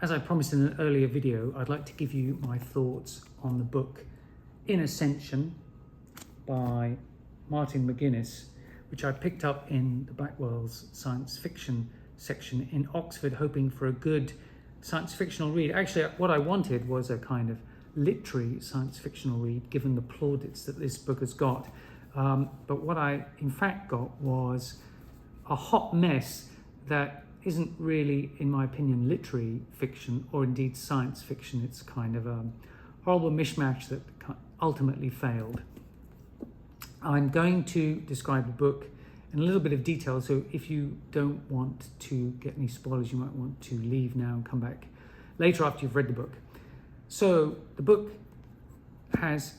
As I promised in an earlier video, I'd like to give you my thoughts on the book In Ascension by Martin MacInnes, which I picked up in the Blackwell's science fiction section in Oxford, hoping for a good science fictional read. Actually, what I wanted was a kind of literary science fictional read, given the plaudits that this book has got. But what I in fact got was a hot mess that isn't really, in my opinion, literary fiction or indeed science fiction. It's kind of a horrible mishmash that ultimately failed. I'm going to describe the book in a little bit of detail, so if you don't want to get any spoilers, you might want to leave now and come back later after you've read the book. So the book has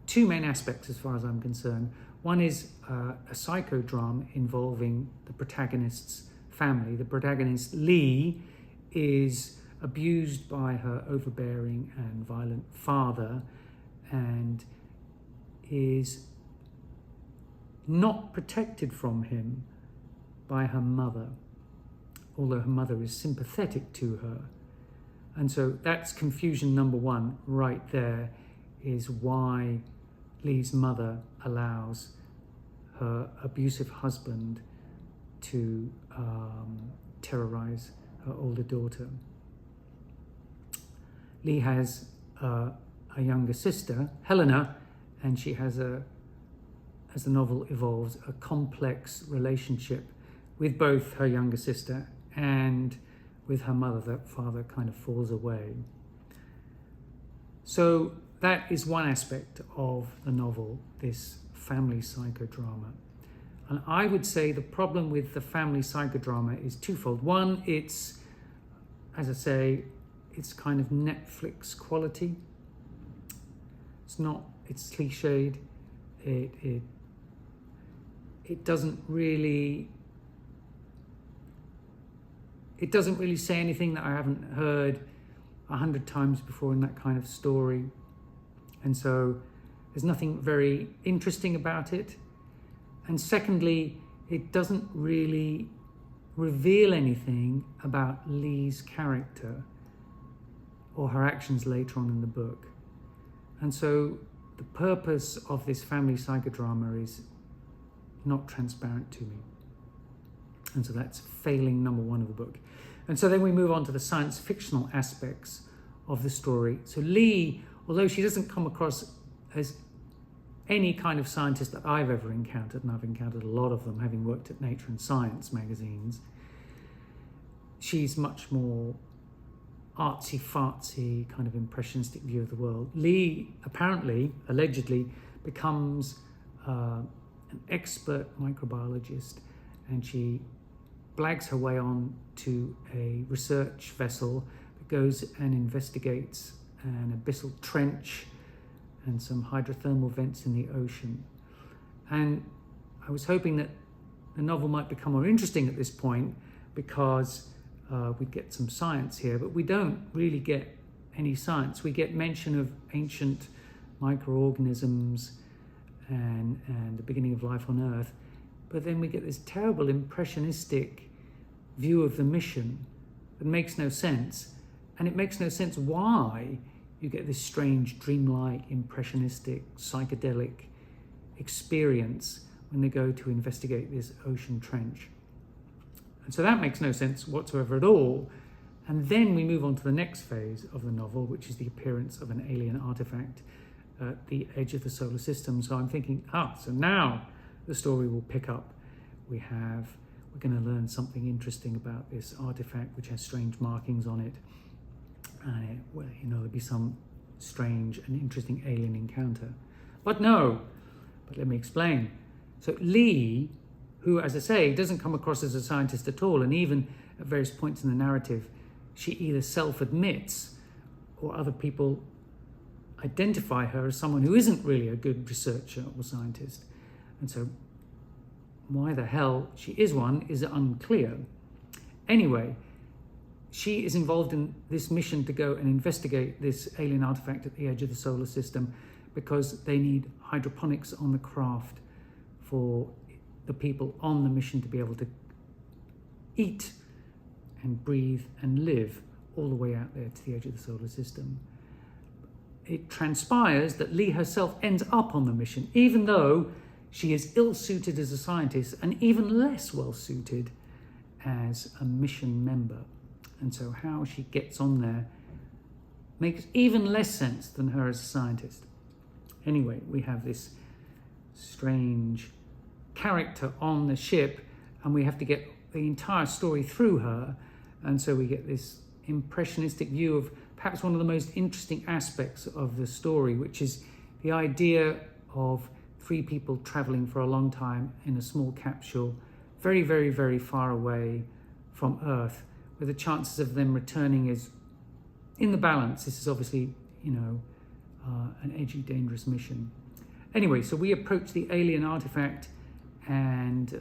two main aspects as far as I'm concerned. One is a psychodrama involving the protagonist's family. The protagonist, Lee, is abused by her overbearing and violent father and is not protected from him by her mother, although her mother is sympathetic to her. And so that's confusion number one right there, is why Lee's mother allows her abusive husband to terrorize her older daughter. Lee has a younger sister, Helena, and she has as the novel evolves, a complex relationship with both her younger sister and with her mother. That father kind of falls away. So that is one aspect of the novel, this family psychodrama. And I would say the problem with the family psychodrama is twofold. One, it's, as I say, it's kind of Netflix quality. It's cliched. It doesn't really say anything that I haven't heard 100 times before in that kind of story. And so there's nothing very interesting about it. And secondly, it doesn't really reveal anything about Lee's character or her actions later on in the book. And so the purpose of this family psychodrama is not transparent to me. And so that's failing number one of the book. And so then we move on to the science fictional aspects of the story. So Lee, although she doesn't come across as any kind of scientist that I've ever encountered, and I've encountered a lot of them having worked at Nature and Science magazines, she's much more artsy-fartsy, kind of impressionistic view of the world. Lee apparently, allegedly, becomes an expert microbiologist, and she blags her way on to a research vessel that goes and investigates an abyssal trench and some hydrothermal vents in the ocean. And I was hoping that the novel might become more interesting at this point because we'd get some science here, but we don't really get any science. We get mention of ancient microorganisms and the beginning of life on Earth, but then we get this terrible impressionistic view of the mission that makes no sense. And it makes no sense why you get this strange, dreamlike, impressionistic, psychedelic experience when they go to investigate this ocean trench. And so that makes no sense whatsoever at all. And then we move on to the next phase of the novel, which is the appearance of an alien artifact at the edge of the solar system. So I'm thinking, so now the story will pick up. We're going to learn something interesting about this artifact, which has strange markings on it. And there'll be some strange and interesting alien encounter. But no, but let me explain. So Lee, who, as I say, doesn't come across as a scientist at all, and even at various points in the narrative, she either self-admits or other people identify her as someone who isn't really a good researcher or scientist. And so why the hell she is one is unclear. Anyway, she is involved in this mission to go and investigate this alien artifact at the edge of the solar system because they need hydroponics on the craft for the people on the mission to be able to eat and breathe and live all the way out there to the edge of the solar system. It transpires that Lee herself ends up on the mission, even though she is ill-suited as a scientist and even less well-suited as a mission member. And so how she gets on there makes even less sense than her as a scientist. Anyway, we have this strange character on the ship, and we have to get the entire story through her. And so we get this impressionistic view of perhaps one of the most interesting aspects of the story, which is the idea of three people traveling for a long time in a small capsule, very, very, very far away from Earth, where the chances of them returning is in the balance. This is obviously, an edgy, dangerous mission. Anyway, so we approach the alien artifact and,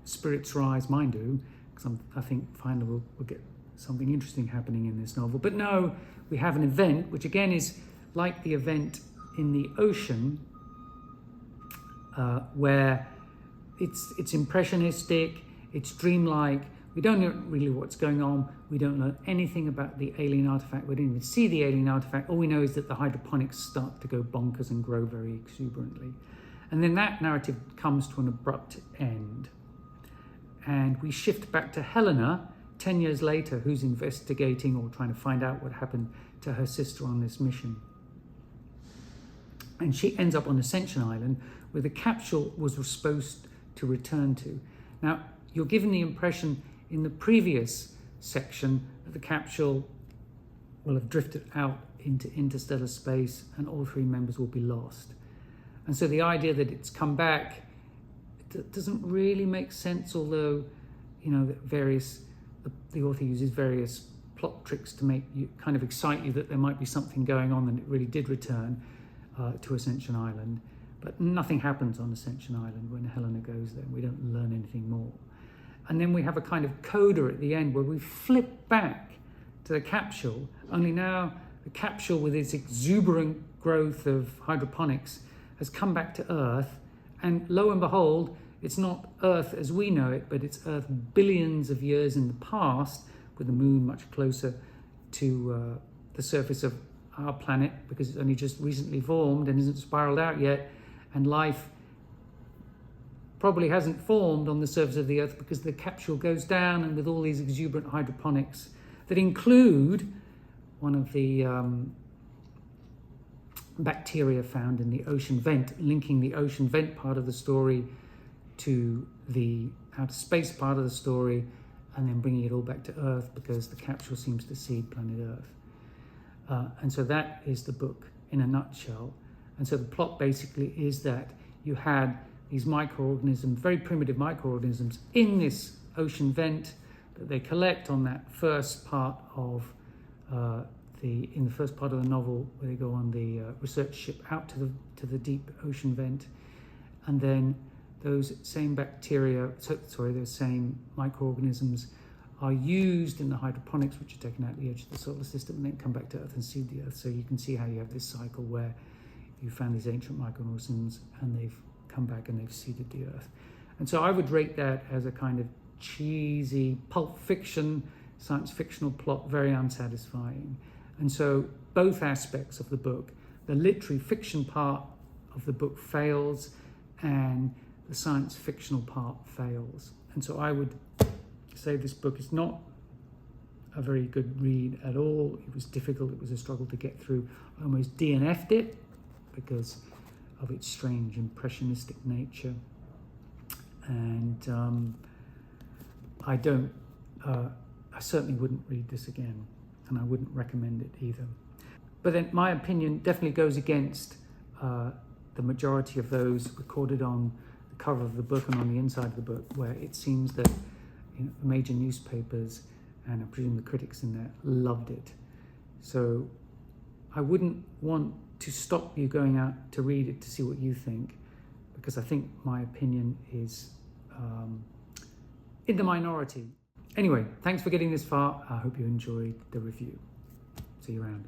spirits rise, mine do, because I think finally we'll get something interesting happening in this novel. But no, we have an event, which again is like the event in the ocean, where it's impressionistic, it's dreamlike. We don't know really what's going on. We don't know anything about the alien artifact. We didn't even see the alien artifact. All we know is that the hydroponics start to go bonkers and grow very exuberantly. And then that narrative comes to an abrupt end. And we shift back to Helena 10 years later, who's investigating or trying to find out what happened to her sister on this mission. And she ends up on Ascension Island, where the capsule was supposed to return to. Now, you're given the impression in the previous section that the capsule will have drifted out into interstellar space and all three members will be lost. And so the idea that it's come back doesn't really make sense, although, the author uses various plot tricks to make you kind of excite you that there might be something going on and it really did return to Ascension Island. But nothing happens on Ascension Island when Helena goes there. We don't learn anything more. And then we have a kind of coda at the end where we flip back to the capsule, only now the capsule with its exuberant growth of hydroponics has come back to Earth, and lo and behold, it's not Earth as we know it, but it's Earth billions of years in the past, with the moon much closer to the surface of our planet because it's only just recently formed and isn't spiraled out yet, and life probably hasn't formed on the surface of the Earth because the capsule goes down, and with all these exuberant hydroponics that include one of the bacteria found in the ocean vent, linking the ocean vent part of the story to the outer space part of the story, and then bringing it all back to Earth because the capsule seems to seed planet Earth. And so that is the book in a nutshell. And so the plot basically is that you had these microorganisms, very primitive microorganisms, in this ocean vent that they collect on that first part of in the first part of the novel, where they go on the research ship out to the deep ocean vent, and then those same those same microorganisms are used in the hydroponics, which are taken out at the edge of the solar system and then come back to Earth and seed the Earth. So you can see how you have this cycle where you found these ancient microorganisms and they've come back and they've seeded the Earth. And so I would rate that as a kind of cheesy pulp fiction, science fictional plot, very unsatisfying. And so both aspects of the book, the literary fiction part of the book fails and the science fictional part fails. And so I would say this book is not a very good read at all. It was difficult, it was a struggle to get through. I almost DNF'd it because of its strange impressionistic nature. And I certainly wouldn't read this again, and I wouldn't recommend it either. But then my opinion definitely goes against the majority of those recorded on the cover of the book and on the inside of the book, where it seems that the major newspapers, and I presume the critics in there, loved it. So I wouldn't want to stop you going out to read it to see what you think, because I think my opinion is in the minority. Anyway, thanks for getting this far. I hope you enjoyed the review. See you around.